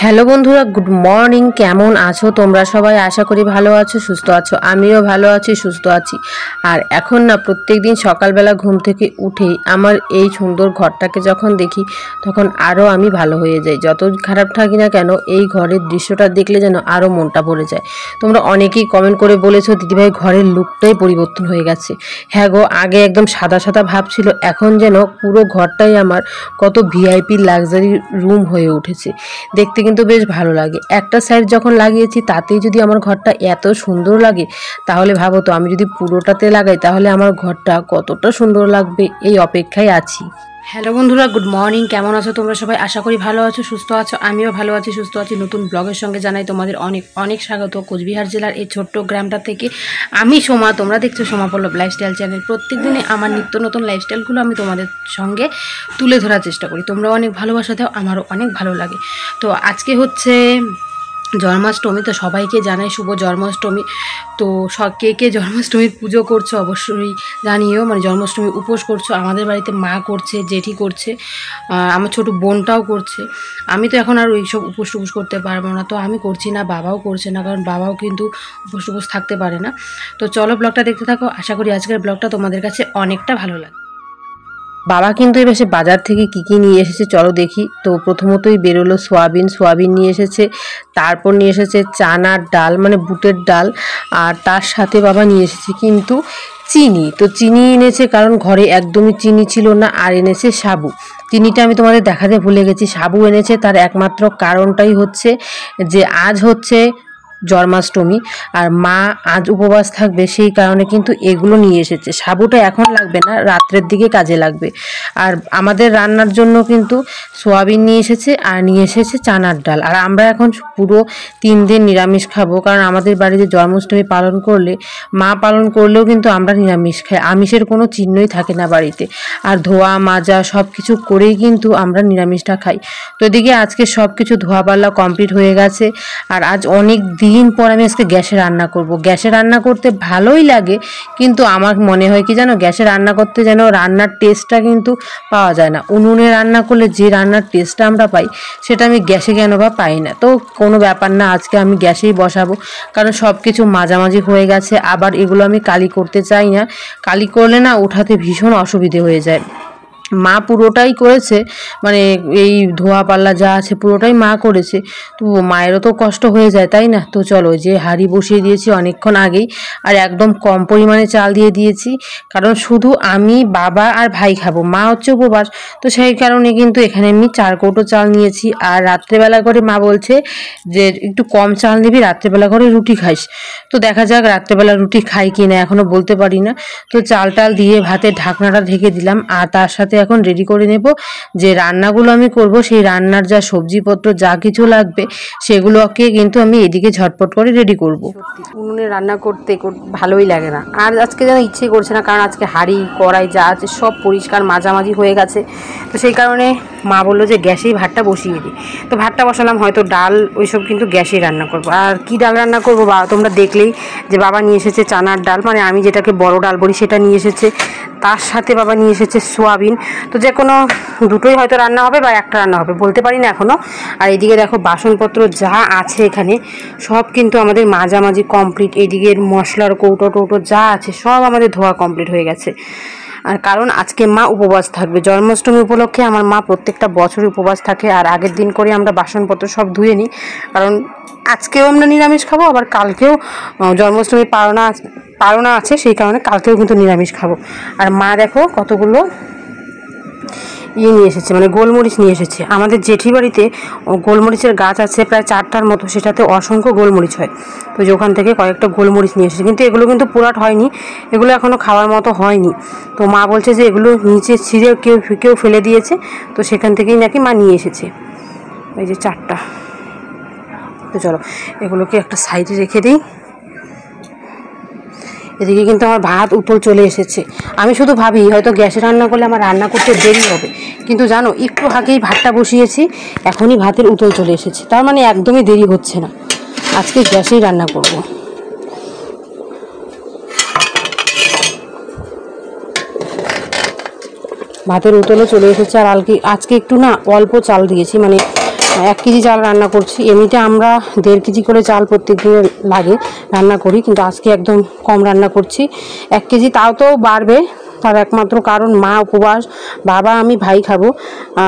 Hello বন্ধুরা, good morning. কেমন আছো তোমরা সবাই? আশা করি ভালো আছো, সুস্থ আছো। আমিও ভালো আছি, সুস্থ আছি। আর এখন না প্রত্যেক দিন সকালবেলা ঘুম থেকে উঠেই আমার এই সুন্দর ঘরটাকে যখন দেখি তখন আরও আমি ভালো হয়ে যাই। যত খারাপ থাকি না কেন, এই ঘরের দৃশ্যটা দেখলে যেন আরও মনটা ভরে যায়। তোমরা অনেকেই কমেন্ট করে বলেছো দিদিভাই ঘরের লুকটাই পরিবর্তন হয়ে গেছে। হ্যাঁ গো, আগে একদম সাদা সাদা ভাব ছিল, এখন যেন পুরো ঘরটাই আমার কত ভিআইপি লাক্সারি রুম হয়ে উঠেছে। দেখতে কিন্তু বেশ ভালো লাগে। একটা সাইড যখন লাগিয়েছি তাতেই যদি আমার ঘরটা এত সুন্দর লাগে, তাহলে ভাবো তো আমি যদি পুরোটাতে লাগাই তাহলে আমার ঘরটা কতটা সুন্দর লাগবে, এই অপেক্ষায় আছি। হ্যালো বন্ধুরা, গুড মর্নিং। কেমন আছো তোমরা সবাই? আশা করি ভালো আছো, সুস্থ আছো। আমিও ভালো আছি, সুস্থ আছি। নতুন ব্লগের সঙ্গে জানাই তোমাদের অনেক অনেক স্বাগত। কোচবিহার জেলার এই ছোট্ট গ্রামটা থেকে আমি সোমা, তোমরা দেখছো সোমা পল্লব লাইফস্টাইল চ্যানেল। প্রত্যেক দিনে আমার নিত্য নতুন লাইফস্টাইলগুলো আমি তোমাদের সঙ্গে তুলে ধরার চেষ্টা করি। তোমরাও অনেক ভালোবাসা দাও, আমারও অনেক ভালো লাগে। তো আজকে হচ্ছে জন্মাষ্টমী, তো সবাইকে জানাই শুভ জন্মাষ্টমী। তো কে কে জন্মাষ্টমীর পুজো করছো অবশ্যই জানিও, মানে জন্মাষ্টমী উপোস করছো। আমাদের বাড়িতে মা করছে, জেঠি করছে, আমার ছোটো বোনটাও করছে। আমি তো এখন আর ওইসব উপোস টুপোস করতে পারবো না, তো আমি করছি না, বাবাও করছে না, কারণ বাবাও কিন্তু উপোস টুপোস থাকতে পারে না। তো চলো ব্লগটা দেখতে থাকো। আশা করি আজকের ব্লগটা তোমাদের কাছে অনেকটা ভালো লাগে। বাবা কিন্তু এবার সে বাজার থেকে কী নিয়ে এসেছে চলো দেখি। তো প্রথমতই বেরোলো সোয়াবিন নিয়ে এসেছে, তারপর নিয়ে এসেছে চানার ডাল মানে বুটের ডাল, আর তার সাথে বাবা নিয়ে এসেছে কিন্তু চিনি। তো চিনি এনেছে কারণ ঘরে একদমই চিনি ছিল না, আর এনেছে সাবু। চিনিটা আমি তোমাদের দেখাতে ভুলে গেছি। সাবু এনেছে তার একমাত্র কারণটাই হচ্ছে যে আজ হচ্ছে জন্মাষ্টমী আর মা আজ উপবাস থাকবে, সেই কারণে কিন্তু এগুলো নিয়ে এসেছে। সাবুটা এখন লাগবে না, রাত্রের দিকে কাজে লাগবে। আর আমাদের রান্নার জন্য কিন্তু সোয়াবিন নিয়ে এসেছে, আর নিয়ে এসেছে চানার ডাল। আর আমরা এখন পুরো 3 দিন নিরামিষ খাবো, কারণ আমাদের বাড়িতে জন্মাষ্টমী পালন করলে, মা পালন করলেও কিন্তু আমরা নিরামিষ খাই। আমিষের কোনো চিহ্নই থাকে না বাড়িতে। আর ধোয়া মাজা সব কিছু করেই কিন্তু আমরা নিরামিষটা খাই। তো এদিকে আজকে সব কিছু ধোয়া পাল্লা কমপ্লিট হয়ে গেছে। আর আজ অনেক দিন পর আমি আজকে গ্যাসে রান্না করব। গ্যাসে রান্না করতে ভালোই লাগে, কিন্তু আমার মনে হয় কি জানো, গ্যাসে রান্না করতে যেন রান্নার টেস্টটা কিন্তু পাওয়া যায় না। উনুনে রান্না করলে যে রান্নার টেস্টটা আমরা পাই, সেটা আমি গ্যাসে কেন বা পাই না। তো কোনো ব্যাপার না, আজকে আমি গ্যাসেই বসাবো, কারণ সব কিছু মাঝামাঝি হয়ে গেছে। আবার এগুলো আমি কালি করতে চাই না, কালি করলে না উঠাতে ভীষণ অসুবিধে হয়ে যায়। মা পুরোটাই করেছে, মানে এই ধোয়া পাল্লা যা আছে পুরোটাই মা করেছে, তো মায়েরও তো কষ্ট হয়ে যায়, তাই না? তো চলো, যে হাঁড়ি বসিয়ে দিয়েছি অনেকক্ষণ আগেই, আর একদম কম পরিমাণে চাল দিয়ে দিয়েছি, কারণ শুধু আমি, বাবা আর ভাই খাবো, মা হচ্ছে উপবাস। তো সেই কারণে কিন্তু এখানে আমি 4 কৌটো চাল নিয়েছি। আর রাত্রেবেলা করে মা বলছে যে একটু কম চাল নিবি, রাত্রেবেলা করে রুটি খাইস। তো দেখা যাক রাত্রেবেলা রুটি খাই কি না, এখনও বলতে পারি না। তো চাল টাল দিয়ে ভাতের ঢাকনাটা ঢেকে দিলাম। আর তার সাথে এখন রেডি করে নেব যে রান্নাগুলো আমি করব, সেই রান্নার যা সবজিপত্র যা কিছু লাগবে সেগুলোকে কিন্তু আমি এদিকে ঝটপট করে রেডি করব। উনুনে রান্না করতে ভালোই লাগে না, আর আজকে যেন ইচ্ছে করছে না, কারণ আজকে হাঁড়ি কড়াই যা আছে সব পরিষ্কার মাঝামাঝি হয়ে গেছে। তো সেই কারণে মা বললো যে গ্যাসেই ভাতটা বসিয়ে দিই। তো ভাতটা বসালাম, হয়তো ডাল ওইসব কিন্তু গ্যাসেই রান্না করব। আর কি ডাল রান্না করবো বা তোমরা দেখলেই যে বাবা নিয়ে এসেছে চানার ডাল, মানে আমি যেটাকে বড় ডাল বলি সেটা নিয়ে এসেছে। তার সাথে বাবা নিয়ে এসেছে সোয়াবিন। তো যে কোনো দুটোই হয়তো রান্না হবে বা একটা রান্না হবে, বলতে পারি না এখনও। আর এদিকে দেখো বাসনপত্র যা আছে এখানে সব কিন্তু আমাদের মাঝামাঝি কমপ্লিট। এইদিকে মশলার কৌটো টৌটো যা আছে সব আমাদের ধোয়া কমপ্লিট হয়ে গেছে। আর কারণ আজকে মা উপবাস থাকবে জন্মাষ্টমী উপলক্ষে। আমার মা প্রত্যেকটা বছরই উপবাস থাকে, আর আগের দিন করে আমরা বাসনপত্র সব ধুয়ে নিই, কারণ আজকেও আমরা নিরামিষ খাবো, আবার কালকেও জন্মাষ্টমী পারনা আছে, সেই কারণে কালকেও কিন্তু নিরামিষ খাবো। আর মা দেখো কতগুলো নিয়ে এসেছে, মানে গোলমরিচ নিয়ে এসেছে। আমাদের জেঠি বাড়িতে গোলমরিচের গাছ আছে প্রায় 4টার মতো, সেটাতে অসংখ্য গোলমরিচ হয়। তো যে ওখান থেকে কয়েকটা গোলমরিচ নিয়ে এসেছে, কিন্তু এগুলো কিন্তু পুরাট হয়নি, এগুলো এখনও খাওয়ার মতো হয়নি। তো মা বলছে যে এগুলো নিচে ছিঁড়ে কেউ ফেলে দিয়েছে, তো সেখান থেকেই নাকি মা নিয়ে এসেছে। এই যে 4টা। তো চলো এগুলোকে একটা সাইডে রেখে দিই। এদিকে কিন্তু আমার ভাত উতল চলে এসেছে। আমি শুধু ভাবি হয়তো গ্যাসে রান্না করলে আমার রান্না করতে দেরি হবে, কিন্তু জানো একটু আগেই ভাতটা বসিয়েছি, এখনই ভাতের উতল চলে এসেছে। তার মানে একদমই দেরি হচ্ছে না, আজকে গ্যাসেই রান্না করব। ভাতের উতলও চলে এসেছে। আর আজকে একটু না অল্প চাল দিয়েছি, মানে 1 কেজি চাল রান্না করছি। এমনিতে আমরা 1.5 কেজি করে চাল প্রত্যেক দিন লাগে রান্না করি, কিন্তু আজকে একদম কম রান্না করছি। 1 কেজি তাও তো বাড়বে, তার একমাত্র কারণ মা উপবাস, বাবা আমি ভাই খাবো।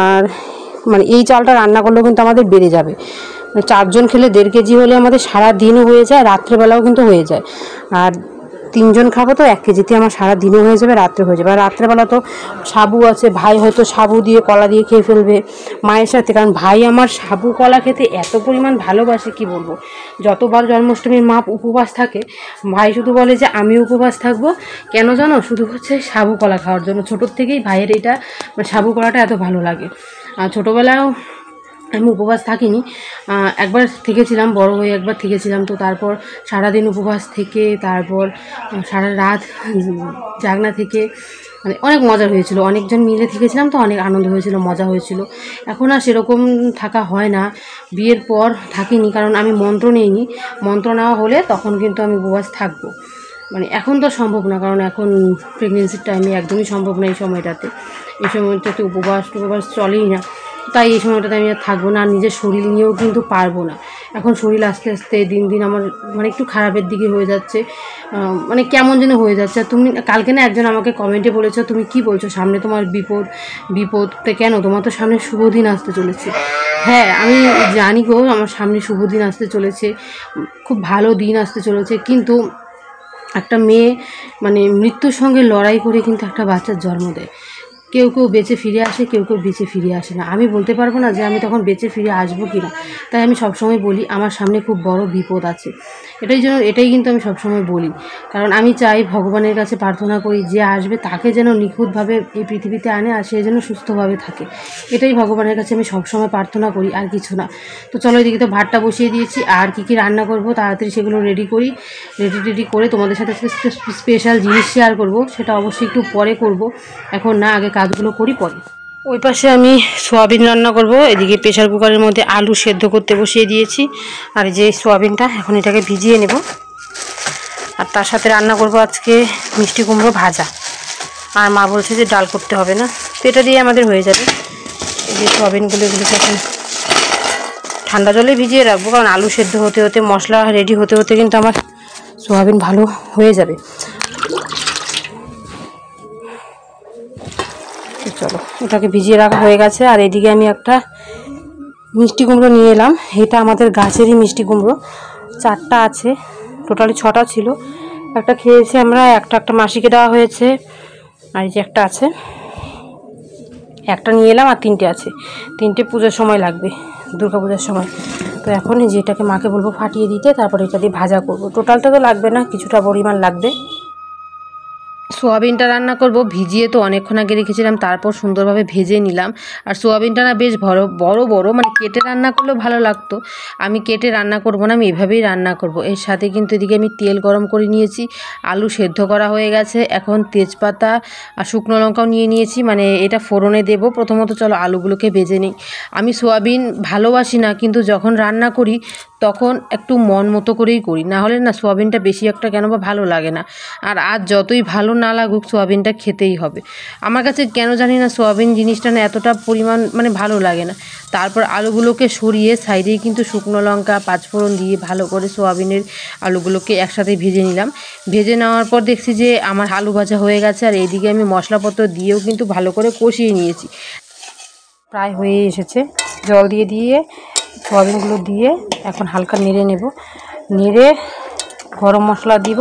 আর মানে এই চালটা রান্না করলেও কিন্তু আমাদের বেড়ে যাবে। 4 জন খেলে 1.5 কেজি হলে আমাদের সারা দিনও হয়ে যায়, রাত্রেবেলাও কিন্তু হয়ে যায়। আর 3 জন খাবো তো 1 কেজিতে আমার সারা দিনে হয়ে যাবে, রাত্রে হয়ে যাবে। আর রাত্রেবেলা তো সাবু আছে, ভাই হয়তো সাবু দিয়ে কলা দিয়ে খেয়ে ফেলবে মায়ের সাথে, কারণ ভাই আমার সাবু কলা খেতে এত পরিমাণ ভালোবাসে কি বলবো। যতবার জন্মাষ্টমীর মা উপবাস থাকে, ভাই শুধু বলে যে আমি উপবাস থাকবো, কেন জানো, শুধু হচ্ছে সাবু কলা খাওয়ার জন্য। ছোটোর থেকেই ভাইয়ের এটা মানে সাবু কলাটা এত ভালো লাগে। আর ছোটোবেলায়ও আমি উপবাস থাকিনি, একবার থেকেছিলাম, বড় হয়ে একবার থেকেছিলাম। তো তারপর সারাদিন উপবাস থেকে তারপর সারা রাত জাগনা থেকে মানে অনেক মজা হয়েছিল, অনেকজন মিলে থেকেছিলাম তো অনেক আনন্দ হয়েছিল, মজা হয়েছিল। এখন আর সেরকম থাকা হয় না, বিয়ের পর থাকিনি, কারণ আমি মন্ত্র নিইনি। মন্ত্র নেওয়া হলে তখন কিন্তু আমি উপবাস থাকবো, মানে এখন তো সম্ভব না, কারণ এখন প্রেগনেন্সির টাইমে একদমই সম্ভব না। এই সময়টাতে উপবাস চলেই না, তাই এই সময়টাতে আমি আর থাকবো না। আর নিজের শরীর নিয়েও কিন্তু পারবো না। এখন শরীর আস্তে আস্তে দিন দিন আমার মানে একটু খারাপের দিকে হয়ে যাচ্ছে, মানে কেমন যেন হয়ে যাচ্ছে। তুমি কালকে না একজন আমাকে কমেন্টে বলেছো, তুমি কি বলছো, সামনে তোমার বিপদ কেন, তোমার তো সামনে শুভ দিন আসতে চলেছে। হ্যাঁ আমি জানি গো, আমার সামনে শুভ দিন আসতে চলেছে, খুব ভালো দিন আসতে চলেছে, কিন্তু একটা মেয়ে মানে মৃত্যুর সঙ্গে লড়াই করে কিন্তু একটা বাচ্চার জন্ম দেয়। কেউ বেঁচে ফিরে আসে, কেউ বেঁচে ফিরে আসে না। আমি বলতে পারবো না যে আমি তখন বেঁচে ফিরে আসবো কি না। তাই আমি সবসময় বলি আমার সামনে খুব বড় বিপদ আছে, এটাই কিন্তু আমি সবসময় বলি। কারণ আমি চাই ভগবানের কাছে প্রার্থনা করি যে আসবে তাকে যেন নিখুঁতভাবে এই পৃথিবীতে আনে, আর সে যেন সুস্থভাবে থাকে। এটাই ভগবানের কাছে আমি সবসময় প্রার্থনা করি, আর কিছু না। তো চলো, এদিকে তো ভাতটা বসিয়ে দিয়েছি, আর কি রান্না করব তাড়াতাড়ি সেগুলো রেডি করে তোমাদের সাথে স্পেশাল জিনিস শেয়ার করব, সেটা অবশ্যই একটু পরে করব, এখন না, আগে কাজগুলো করি পরে। ওই পাশে আমি সোয়াবিন রান্না করব, এদিকে প্রেশার কুকারের মধ্যে আলু সেদ্ধ করতে বসিয়ে দিয়েছি। আর এই যে সোয়াবিনটা, এখন এটাকে ভিজিয়ে নেব। আর তার সাথে রান্না করব আজকে মিষ্টি কুমড়ো ভাজা। আর মা বলছে যে ডাল করতে হবে না, তো এটা দিয়ে আমাদের হয়ে যাবে। এই যে সোয়াবিনগুলোকে এখন ঠান্ডা জলে ভিজিয়ে রাখবো, কারণ আলু সেদ্ধ হতে হতে মশলা রেডি হতে হতে কিন্তু আমার সোয়াবিন ভালো হয়ে যাবে। চলো, এটাকে ভিজিয়ে রাখা হয়ে গেছে। আর এদিকে আমি একটা মিষ্টি কুমড়ো নিয়ে এলাম, এটা আমাদের গাছেরই মিষ্টি কুমড়ো, 4টা আছে, টোটালি 6টা ছিল। একটা খেয়েছি আমরা, একটা মাসিকে দেওয়া হয়েছে, আর এই যে একটা আছে, একটা নিয়ে এলাম, আর 3টে আছে। 3টে পুজোর সময় লাগবে, দুর্গা পূজার সময়। তো এখন যেটাকে মাকে বলবো ফাটিয়ে দিতে, তারপরে এটা দিয়ে ভাজা করব। টোটালটা তো লাগবে না, কিছুটা পরিমাণ লাগবে। সোয়াবিনটা রান্না করব, ভিজিয়ে তো অনেকক্ষণ আগে রেখেছিলাম, তারপর সুন্দরভাবে ভেজে নিলাম। আর সোয়াবিনটা না বেশ বড় মানে কেটে রান্না করলেও ভালো লাগতো। আমি কেটে রান্না করব না, আমি এভাবেই রান্না করব। এর সাথে কিন্তু এদিকে আমি তেল গরম করে নিয়েছি, আলু সেদ্ধ করা হয়ে গেছে, এখন তেজপাতা আর শুকনো লঙ্কাও নিয়ে নিয়েছি, মানে এটা ফোড়নে দেব। প্রথমত চলো আলুগুলোকে ভেজে নিই। আমি সোয়াবিন ভালোবাসি না, কিন্তু যখন রান্না করি তখন একটু মন মতো করেই করি, না হলে না সোয়াবিনটা বেশি একটা কেন বা ভালো লাগে না। আর আজ যতই ভালো না লাগুক সোয়াবিনটা খেতেই হবে। আমার কাছে কেন জানি না সোয়াবিন জিনিসটা না এতটা পরিমাণ মানে ভালো লাগে না। তারপর আলুগুলোকে সরিয়ে সাইডেই কিন্তু শুকনো লঙ্কা পাঁচফোড়ন দিয়ে ভালো করে সোয়াবিনের আলুগুলোকে একসাথে ভেজে নিলাম। ভেজে নেওয়ার পর দেখছি যে আমার আলু ভাজা হয়ে গেছে। আর এইদিকে আমি মশলাপত্র দিয়েও কিন্তু ভালো করে কষিয়ে নিয়েছি, প্রায় হয়ে এসেছে। জল দিয়ে সোয়াবিনগুলো দিয়ে এখন হালকা নেড়ে নেব, নেড়ে গরম মশলা দিব,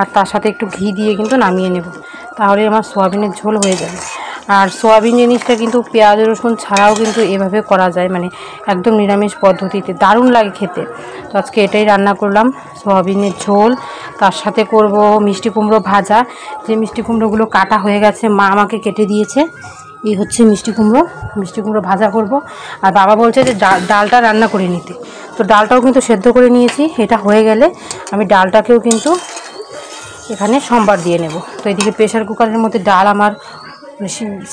আর তার সাথে একটু ঘি দিয়ে কিন্তু নামিয়ে নেব, তাহলে আমার সোয়াবিনের ঝোল হয়ে যাবে। আর সোয়াবিন জিনিসটা কিন্তু পেঁয়াজ রসুন ছাড়াও কিন্তু এভাবে করা যায়, মানে একদম নিরামিষ পদ্ধতিতে, দারুণ লাগে খেতে। তো আজকে এটাই রান্না করলাম, সোয়াবিনের ঝোল, তার সাথে করব মিষ্টি কুমড়ো ভাজা। যে মিষ্টি কুমড়োগুলো কাটা হয়ে গেছে, মা আমাকে কেটে দিয়েছে। এই হচ্ছে মিষ্টি কুমড়ো ভাজা করব। আর বাবা বলছে যে ডালটা রান্না করে নিতে, তো ডালটাও কিন্তু সেদ্ধ করে নিয়েছি। এটা হয়ে গেলে আমি ডালটাকেও কিন্তু এখানে সম্বার দিয়ে নেব। তো এদিকে প্রেশার কুকারের মধ্যে ডাল আমার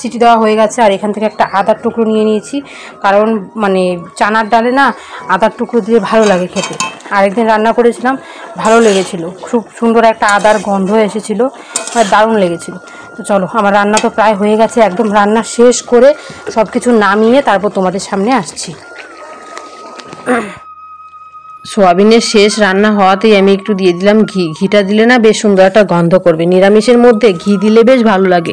সিটি দেওয়া হয়ে গেছে। আর এখান থেকে একটা আদার টুকরো নিয়ে নিয়েছি, কারণ মানে চানার ডালে না আদার টুকরো দিয়ে ভালো লাগে খেতে। আরেকদিন রান্না করেছিলাম, ভালো লেগেছিল, খুব সুন্দর একটা আদার গন্ধ এসেছিলো, আর দারুণ লেগেছিলো। তো চলো, আমার রান্না তো প্রায় হয়ে গেছে, একদম রান্না শেষ করে সব কিছু নামিয়ে তারপর তোমাদের সামনে আসছি। সোয়াবিনের শেষ রান্না হওয়াতেই আমি একটু দিয়ে দিলাম ঘি। ঘিটা দিলে না বেশ সুন্দর একটা গন্ধ করবে। নিরামিষের মধ্যে ঘি দিলে বেশ ভালো লাগে।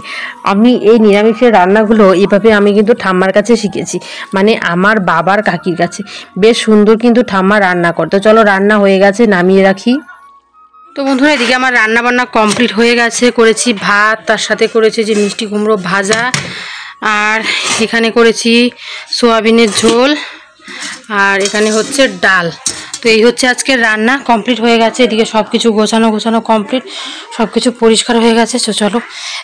আমি এই নিরামিষের রান্নাগুলো এভাবে আমি কিন্তু ঠাম্মার কাছে শিখেছি, মানে আমার বাবার কাকির কাছে। বেশ সুন্দর কিন্তু ঠাম্মা রান্না করতো। চলো রান্না হয়ে গেছে, নামিয়ে রাখি। তো বন্ধুরা, এদিকে আমার রান্না বান্না কমপ্লিট হয়ে গেছে। করেছি ভাত, তার সাথে করেছি যে মিষ্টি কুমড়ো ভাজা, আর এখানে করেছি সোয়াবিনের ঝোল, আর এখানে হচ্ছে ডাল। তো এই হচ্ছে আজকের রান্না, কমপ্লিট হয়ে গেছে। এদিকে সব কিছু গোছানো কমপ্লিট, সব কিছু পরিষ্কার হয়ে গেছে। তো চলো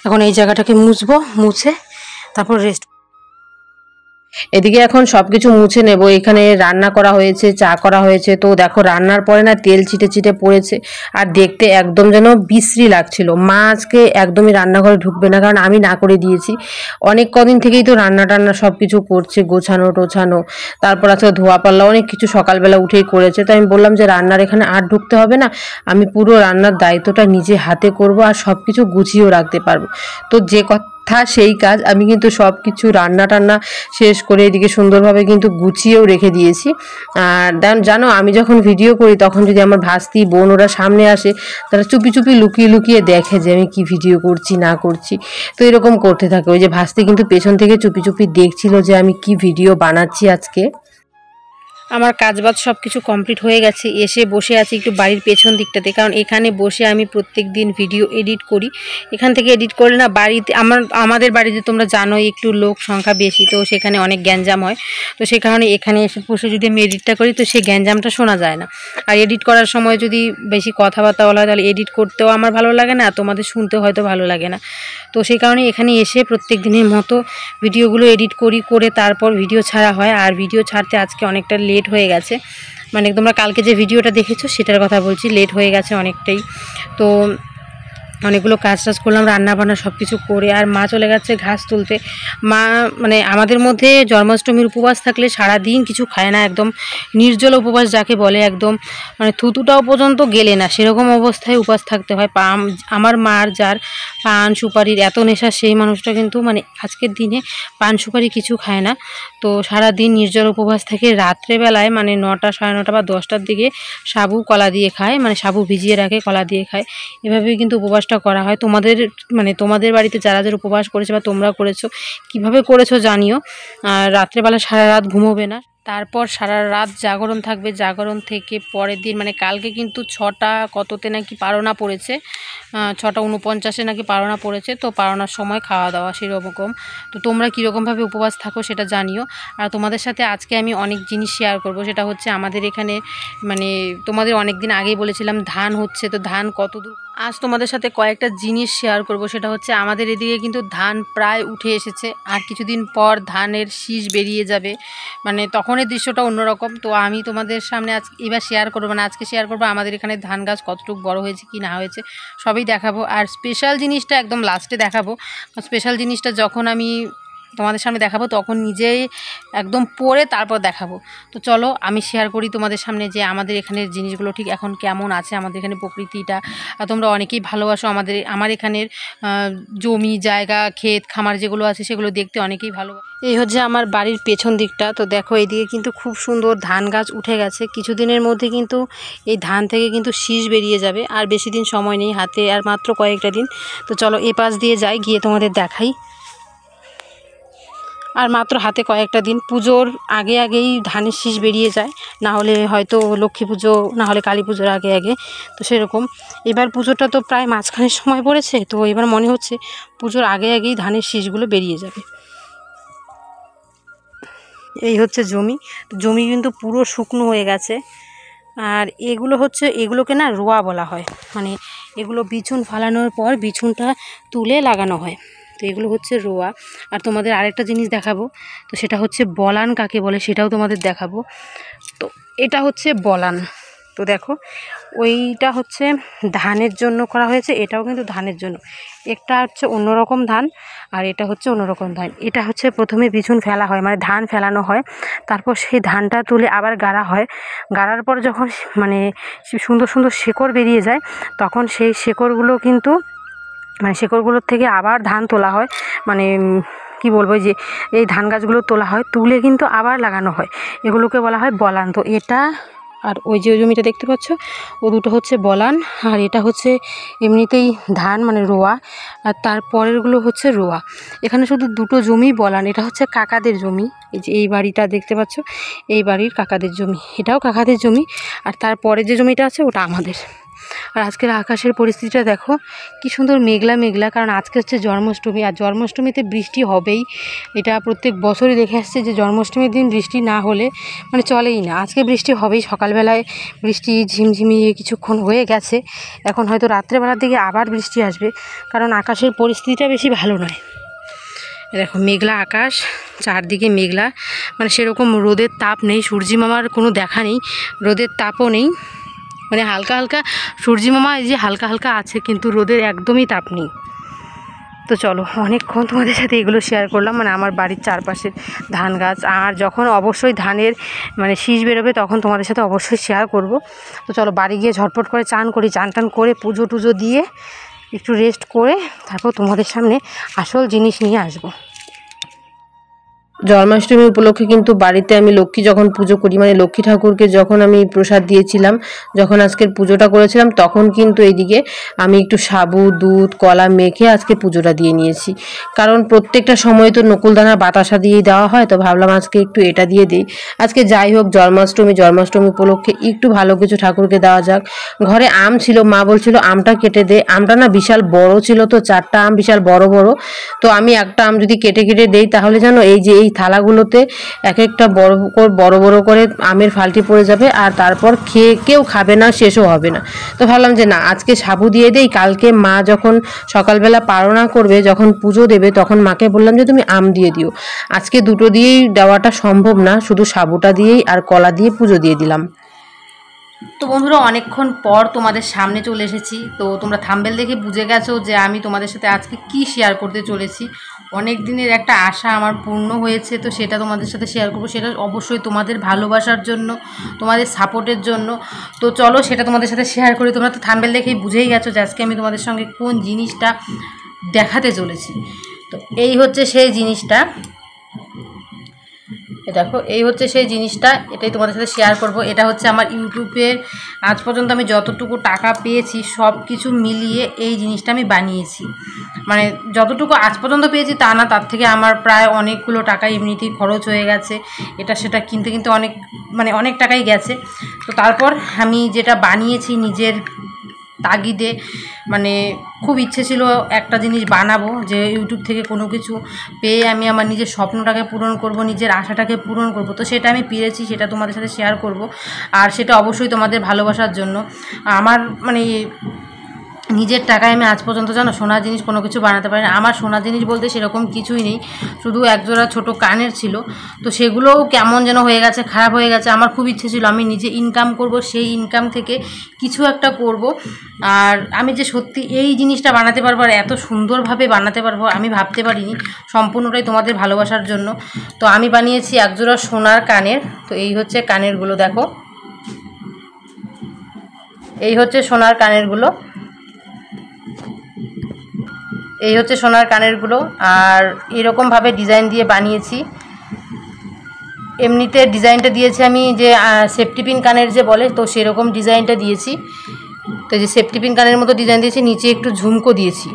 এখন এই জায়গাটাকে মুছবো, মুছে তারপর রেস্ট। এদিকে এখন সব কিছু মুছে নেব। এখানে রান্না করা হয়েছে, চা করা হয়েছে। তো দেখো রান্নার পরে না তেল ছিটে ছিটে পড়েছে, আর দেখতে একদম যেন বিশ্রী লাগছিল। মা আজকে একদমই রান্নাঘরে ঢুকবে না, কারণ আমি না করে দিয়েছি। অনেক কদিন থেকেই তো রান্না টান্না সব কিছু করছে, গোছানো টোছানো, তারপর আজকে ধোয়া পাল্লা অনেক কিছু সকালবেলা উঠেই করেছে। তো আমি বললাম যে রান্নার এখানে আর ঢুকতে হবে না, আমি পুরো রান্নার দায়িত্বটা নিজে হাতে করব, আর সব কিছু গুছিয়েও রাখতে পারবো। তো যে কথা সেই কাজ, আমি কিন্তু সব কিছু রান্না টান্না শেষ করে এদিকে সুন্দরভাবে কিন্তু গুছিয়েও রেখে দিয়েছি। আর জানো, আমি যখন ভিডিও করি তখন যদি আমার ভাস্তি বোন ওরা সামনে আসে, তারা চুপি চুপি লুকিয়ে লুকিয়ে দেখে যে আমি কি ভিডিও করছি না করছি। তো এরকম করতে থাকে। ওই যে ভাস্তি কিন্তু পেছন থেকে চুপি চুপি দেখছিল যে আমি কি ভিডিও বানাচ্ছি আজকে। আমার কাজবাজ সব কিছু কমপ্লিট হয়ে গেছে। এসে বসে আছি একটু বাড়ির পেছন দিকটাতে, কারণ এখানে বসে আমি প্রত্যেক দিন ভিডিও এডিট করি। এখান থেকে এডিট করলে না বাড়িতে আমাদের বাড়িতে তোমরা জানোই একটু লোক সংখ্যা বেশি, তো সেখানে অনেক গ্যাঞ্জাম হয়। তো সেই কারণে এখানে এসে বসে যদি আমি এডিটটা করি তো সেই গ্যাঞ্জামটা শোনা যায় না। আর এডিট করার সময় যদি বেশি কথাবার্তা বলা হয় তাহলে এডিট করতেও আমার ভালো লাগে না, তোমাদের শুনতেও হয়তো ভালো লাগে না। তো সেই কারণে এখানে এসে প্রত্যেক দিনের মতো ভিডিওগুলো এডিট করে তারপর ভিডিও ছাড়া হয়। আর ভিডিও ছাড়তে আজকে অনেকটা লেট হয়ে গেছে, মানে তোমরা কালকে যে ভিডিওটা দেখেছো সেটার কথা বলছি। লেট হয়ে গেছে অনেকটাই। তো অনেকগুলো কাজ টাজ করলাম, রান্না বান্না সব কিছু করে, আর মা চলে গেছে ঘাস তুলতে। মা মানে আমাদের মধ্যে জন্মাষ্টমীর উপবাস থাকলে সারাদিন কিছু খায় না, একদম নির্জল উপবাস যাকে বলে, একদম মানে থুতুটাও পর্যন্ত গেলে না সেরকম অবস্থায় উপবাস থাকতে হয়। আমার মার যার পান সুপারির এত নেশা, সেই মানুষটা কিন্তু মানে আজকের দিনে পান সুপারি কিছু খায় না। তো সারাদিন নির্জল উপবাস থেকে রাত্রেবেলায় মানে 9টা, 9:30 বা 10টার দিকে সাবু কলা দিয়ে খায়, মানে সাবু ভিজিয়ে রাখে কলা দিয়ে খায়। এভাবেই কিন্তু উপবাসটা করা হয়। তোমাদের বাড়িতে যারা যারা উপবাস করেছে বা তোমরা করেছো, কিভাবে করেছো জানিও। আর রাত্রেবেলা সারা রাত ঘুমোবে না, তারপর সারা রাত জাগরণ থাকবে। জাগরণ থেকে পরের দিন মানে কালকে কিন্তু 6টা কততে নাকি পারনা পড়েছে, 6টা 49-এ নাকি পারনা পড়েছে। তো পারনার সময় খাওয়া দাওয়া সেরকম। তো তোমরা কীরকমভাবে উপবাস থাকো সেটা জানিও। আর তোমাদের সাথে আজকে আমি অনেক জিনিস শেয়ার করব। সেটা হচ্ছে আমাদের এখানে মানে তোমাদের অনেক দিন আগেই বলেছিলাম ধান হচ্ছে, তো ধান কতদূর আজ তোমাদের সাথে কয়েকটা জিনিস শেয়ার করব। সেটা হচ্ছে আমাদের এদিকে কিন্তু ধান প্রায় উঠে এসেছে, আর কিছুদিন পর ধানের শীষ বেরিয়ে যাবে, মানে তখনের দৃশ্যটা অন্যরকম। তো আমি তোমাদের সামনে এবার শেয়ার করবো, মানে আজকে শেয়ার করবো আমাদের এখানে ধান গাছ কতটুকু বড় হয়েছে কি না হয়েছে সবই দেখাবো। আর স্পেশাল জিনিসটা একদম লাস্টে দেখাবো। স্পেশাল জিনিসটা যখন আমি তোমাদের সামনে দেখাবো তখন নিজেই একদম পড়ে তারপর দেখাবো। তো চলো আমি শেয়ার করি তোমাদের সামনে যে আমাদের এখানের জিনিসগুলো ঠিক এখন কেমন আছে, আমাদের এখানে প্রকৃতিটা। তোমরা অনেকেই ভালোবাসো আমার এখানের জমি জায়গা ক্ষেত খামার যেগুলো আছে সেগুলো দেখতে অনেকেই ভালোবাসে। এই হচ্ছে আমার বাড়ির পেছন দিকটা। তো দেখো এইদিকে কিন্তু খুব সুন্দর ধান গাছ উঠে গেছে। কিছুদিনের মধ্যে কিন্তু এই ধান থেকে কিন্তু শীষ বেরিয়ে যাবে, আর বেশি দিন সময় নেই হাতে, আর মাত্র কয়েকটা দিন। তো চলো এ পাশ দিয়ে যাই, গিয়ে তোমাদের দেখাই। আর মাত্র হাতে কয়েকটা দিন, পুজোর আগেই ধানের শীষ বেরিয়ে যায়, না হলে হয়তো লক্ষ্মী পুজো, না হলে কালী পুজোর আগে। তো সেরকম এবার পুজোটা তো প্রায় মাঝখানের সময় পড়েছে, তো এবার মনে হচ্ছে পুজোর আগেই ধানের শীষগুলো বেরিয়ে যাবে। এই হচ্ছে জমি কিন্তু পুরো শুকনো হয়ে গেছে। আর এগুলোকে না রোয়া বলা হয়, মানে এগুলো বিছুন ফালানোর পর বিছুনটা তুলে লাগানো হয়। তো এগুলো হচ্ছে রোয়া। আর তোমাদের আরেকটা জিনিস দেখাবো, তো সেটা হচ্ছে বলান কাকে বলে সেটাও তোমাদের দেখাবো। তো এটা হচ্ছে বলান। তো দেখো ওইটা হচ্ছে ধানের জন্য করা হয়েছে, এটাও কিন্তু ধানের জন্য। একটা হচ্ছে অন্যরকম ধান আর এটা হচ্ছে অন্যরকম ধান। এটা হচ্ছে প্রথমে বিছুন ফেলা হয়, মানে ধান ফেলানো হয়, তারপর সেই ধানটা তুলে আবার গাড়া হয়। গাড়ার পর যখন মানে সুন্দর সুন্দর শেকড় বেরিয়ে যায়, তখন সেই শেকড়গুলো কিন্তু মানে শেকড়গুলোর থেকে আবার ধান তোলা হয়, মানে কি বলবো, যে এই ধান গাছগুলো তোলা হয়, তুলে কিন্তু আবার লাগানো হয়, এগুলোকে বলা হয় বলান। তো এটা আর ওই যে জমিটা দেখতে পাচ্ছ, ও দুটো হচ্ছে বলান, আর এটা হচ্ছে এমনিতেই ধান মানে রোয়া, আর তারপরেরগুলো হচ্ছে রোয়া। এখানে শুধু দুটো জমি বলান। এটা হচ্ছে কাকাদের জমি, এই যে এই বাড়িটা দেখতে পাচ্ছ, এই বাড়ির কাকাদের জমি, এটাও কাকাদের জমি, আর তারপরে যে জমিটা আছে ওটা আমাদের। আর আজকের আকাশের পরিস্থিতিটা দেখো কি সুন্দর মেঘলা মেঘলা, কারণ আজকে হচ্ছে জন্মাষ্টমী, আর জন্মাষ্টমীতে বৃষ্টি হবেই। এটা প্রত্যেক বছরই দেখে আসছে যে জন্মাষ্টমীর দিন বৃষ্টি না হলে মানে চলেই না। আজকে বৃষ্টি হবেই, সকালবেলায় বৃষ্টি ঝিমঝিমিয়ে কিছুক্ষণ হয়ে গেছে, এখন হয়তো রাত্রেবেলার দিকে আবার বৃষ্টি আসবে, কারণ আকাশের পরিস্থিতিটা বেশি ভালো নয়। দেখো মেঘলা আকাশ, চারদিকে মেঘলা, মানে সেরকম রোদের তাপ নেই, সূর্যি মামার কোনো দেখা নেই, রোদের তাপও নেই, মানে হালকা হালকা সূর্যি মামা এই যে হালকা হালকা আছে, কিন্তু রোদের একদমই তাপ নেই। তো চলো, অনেকক্ষণ তোমাদের সাথে এগুলো শেয়ার করলাম, মানে আমার বাড়ির চারপাশের ধান গাছ, আর যখন অবশ্যই ধানের মানে শীষ বেরোবে তখন তোমাদের সাথে অবশ্যই শেয়ার করব। তো চলো বাড়ি গিয়ে ঝটপট করে চান করি, চান টান করে পুজো টুজো দিয়ে একটু রেস্ট করে তারপর তোমাদের সামনে আসল জিনিস নিয়ে আসবো। জন্মাষ্টমী উপলক্ষে কিন্তু বাড়িতে আমি লক্ষ্মী যখন পুজো করি, মানে লক্ষ্মী ঠাকুরকে যখন আমি প্রসাদ দিয়েছিলাম, যখন আজকের পুজোটা করেছিলাম, তখন কিন্তু এইদিকে আমি একটু সাবু দুধ কলা মেখে আজকে পুজোটা দিয়ে নিয়েছি, কারণ প্রত্যেকটা সময় তো নকুলদানা বাতাসা দিয়েই দেওয়া হয়, তো ভাবলাম আজকে একটু এটা দিয়ে দিই। আজকে যাই হোক জন্মাষ্টমী উপলক্ষে একটু ভালো কিছু ঠাকুরকে দেওয়া যাক। ঘরে আম ছিল, মা বলছিল আমটা কেটে দে, আমটা না বিশাল বড় ছিল, তো 4টা আম বিশাল বড় বড়, তো আমি একটা আম যদি কেটে কেটে দেই তাহলে জানো এই যে এই থালাগুলোতে এক একটা বড় বড় করে আমের ফালটি পড়ে যাবে, আর তারপর খেয়ে কেউ খাবে না, শেষও হবে না। তো ভাবলাম যে না, আজকে সাবু দিয়ে দেই, কালকে মা যখন সকালবেলা পারনা করবে, যখন পুজো দেবে, তখন মাকে বললাম যে তুমি আম দিয়ে দিও। আজকে দুটো দিয়েই দেওয়াটা সম্ভব না, শুধু সাবুটা দিয়েই আর কলা দিয়ে পুজো দিয়ে দিলাম। তো বন্ধুরা, অনেকক্ষণ পর তোমাদের সামনে চলে এসেছি। তো তোমরা থাম্বনেল দেখে বুঝে গেছো যে আমি তোমাদের সাথে আজকে কি শেয়ার করতে চলেছি। অনেক দিনের একটা আশা আমার পূর্ণ হয়েছে, তো সেটা তোমাদের সাথে শেয়ার করবো। সেটা অবশ্যই তোমাদের ভালোবাসার জন্য, তোমাদের সাপোর্টের জন্য। তো চলো সেটা তোমাদের সাথে শেয়ার করি। তোমরা তো থাম্বনেল দেখেই বুঝেই গেছো যে আজকে আমি তোমাদের সঙ্গে কোন জিনিসটা দেখাতে চলেছি। তো এই হচ্ছে সেই জিনিসটা, দেখো এই হচ্ছে সেই জিনিসটা, এটাই তোমাদের সাথে শেয়ার করব। এটা হচ্ছে আমার ইউটিউবের আজ পর্যন্ত আমি যতটুকু টাকা পেয়েছি সব কিছু মিলিয়ে এই জিনিসটা আমি বানিয়েছি। মানে যতটুকু আজ পর্যন্ত পেয়েছি তা না, তার থেকে আমার প্রায় অনেকগুলো টাকা এমনিতেই খরচ হয়ে গেছে, এটা সেটা কিনতে কিনতে অনেক টাকাই গেছে। তো তারপর আমি যেটা বানিয়েছি নিজের তাগিদে, মানে খুব ইচ্ছে ছিল একটা জিনিস বানাবো, যে ইউটিউব থেকে কোনো কিছু পেয়ে আমি আমার নিজের স্বপ্নটাকে পূরণ করব, নিজের আশাটাকে পূরণ করব। তো সেটা আমি পেরেছি, সেটা তোমাদের সাথে শেয়ার করব, আর সেটা অবশ্যই তোমাদের ভালোবাসার জন্য। আমার মানে নিজের টাকায় আমি আজ পর্যন্ত জানো সোনার জিনিস কোনো কিছু বানাতে পারি না। আমার সোনার জিনিস বলতে সেরকম কিছুই নেই, শুধু একজোড়া ছোট কানের ছিল, তো সেগুলোও কেমন যেন হয়ে গেছে, খারাপ হয়ে গেছে। আমার খুব ইচ্ছে ছিল আমি নিজে ইনকাম করব, সেই ইনকাম থেকে কিছু একটা করব, আর আমি যে সত্যি এই জিনিসটা বানাতে পারবো আর এত সুন্দরভাবে বানাতে পারবো আমি ভাবতে পারিনি, সম্পূর্ণটাই তোমাদের ভালোবাসার জন্য। তো আমি বানিয়েছি একজোড়া সোনার কানের। তো এই হচ্ছে কানেরগুলো, দেখো এই হচ্ছে সোনার কানেরগুলো, এই হচ্ছে সোনার কানেরগুলো। আর এরকমভাবে ডিজাইন দিয়ে বানিয়েছি। এমনিতে ডিজাইনটা দিয়েছি আমি যে সেফটি পিন কানের যে বলে, তো সেরকম ডিজাইনটা দিয়েছি। তো যে সেফটি পিন কানের মতো ডিজাইন দিয়েছি, নিচে একটু ঝুমকো দিয়েছি।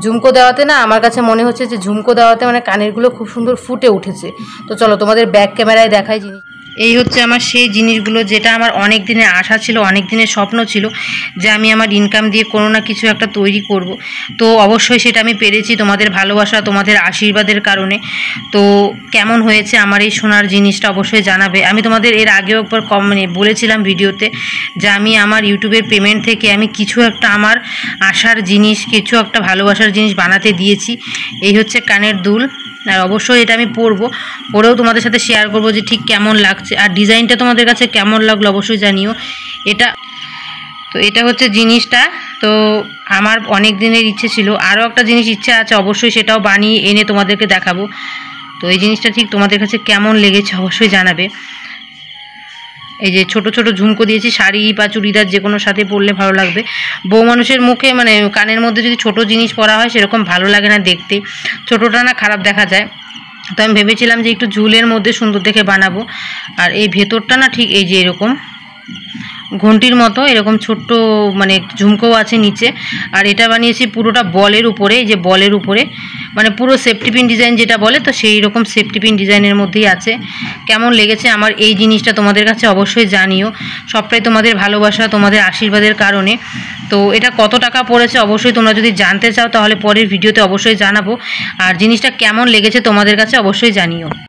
ঝুমকো দেওয়াতে না আমার কাছে মনে হচ্ছে যে ঝুমকো দেওয়াতে মানে কানেরগুলো খুব সুন্দর ফুটে উঠেছে। তো চলো তোমাদের ব্যাক ক্যামেরায় দেখাই জিনিস। এই হচ্ছে আমার সেই জিনিসগুলো, যেটা আমার অনেক দিনের আশা ছিল, অনেক দিনের স্বপ্ন ছিল যে আমি আমার ইনকাম দিয়ে কোনো না কিছু একটা তৈরি করব। তো অবশ্যই সেটা আমি পেরেছি তোমাদের ভালোবাসা, তোমাদের আশীর্বাদের কারণে। তো কেমন হয়েছে আমার এই সোনার জিনিসটা অবশ্যই জানাবে। আমি তোমাদের এর আগেও একবার বলেছিলাম ভিডিওতে যে আমি আমার ইউটিউবের পেমেন্ট থেকে আমি কিছু একটা আমার আশার জিনিস, কিছু একটা ভালোবাসার জিনিস বানাতে দিয়েছি। এই হচ্ছে কানের দুল, আর অবশ্যই এটা আমি পরেও তোমাদের সাথে শেয়ার করব যে ঠিক কেমন লাগছে, আর ডিজাইনটা তোমাদের কাছে কেমন লাগলো অবশ্যই জানিও। এটা হচ্ছে জিনিসটা। তো আমার অনেক দিনের ইচ্ছে ছিল, আরও একটা জিনিস ইচ্ছে আছে, অবশ্যই সেটাও বানিয়ে এনে তোমাদেরকে দেখাবো। তো এই জিনিসটা ঠিক তোমাদের কাছে কেমন লেগেছে অবশ্যই জানাবে। এই যে ছোট ছোট ঝুমকো দিয়েছি, শাড়ি বা চুড়িদার যে কোনো সাথে পরলে ভালো লাগবে। বউ মানুষের মুখে মানে কানের মধ্যে যদি ছোট জিনিস পরা হয় সেরকম ভালো লাগে না দেখতে, ছোটোটা না খারাপ দেখা যায়। তো আমি ভেবেছিলাম যে একটু ঝুলের মধ্যে সুন্দর দেখে বানাবো। আর এই ভেতরটা না ঠিক এই যে এরকম ঘন্টির মতো এরকম ছোট্ট মানে ঝুমকোও আছে নিচে। আর এটা বানিয়েছি পুরোটা বলের উপরে, এই যে বলের উপরে মানে পুরো সেফটি পিন ডিজাইন যেটা বলে, তো সেই রকম সেফটি পিন ডিজাইনের মধ্যেই আছে। কেমন লেগেছে আমার এই জিনিসটা তোমাদের কাছে অবশ্যই জানিও। সবটাই তোমাদের ভালোবাসা, তোমাদের আশীর্বাদের কারণে। তো এটা কত টাকা পড়েছে অবশ্যই তোমরা যদি জানতে চাও তাহলে পরের ভিডিওতে অবশ্যই জানাবো। আর জিনিসটা কেমন লেগেছে তোমাদের কাছে অবশ্যই জানিও।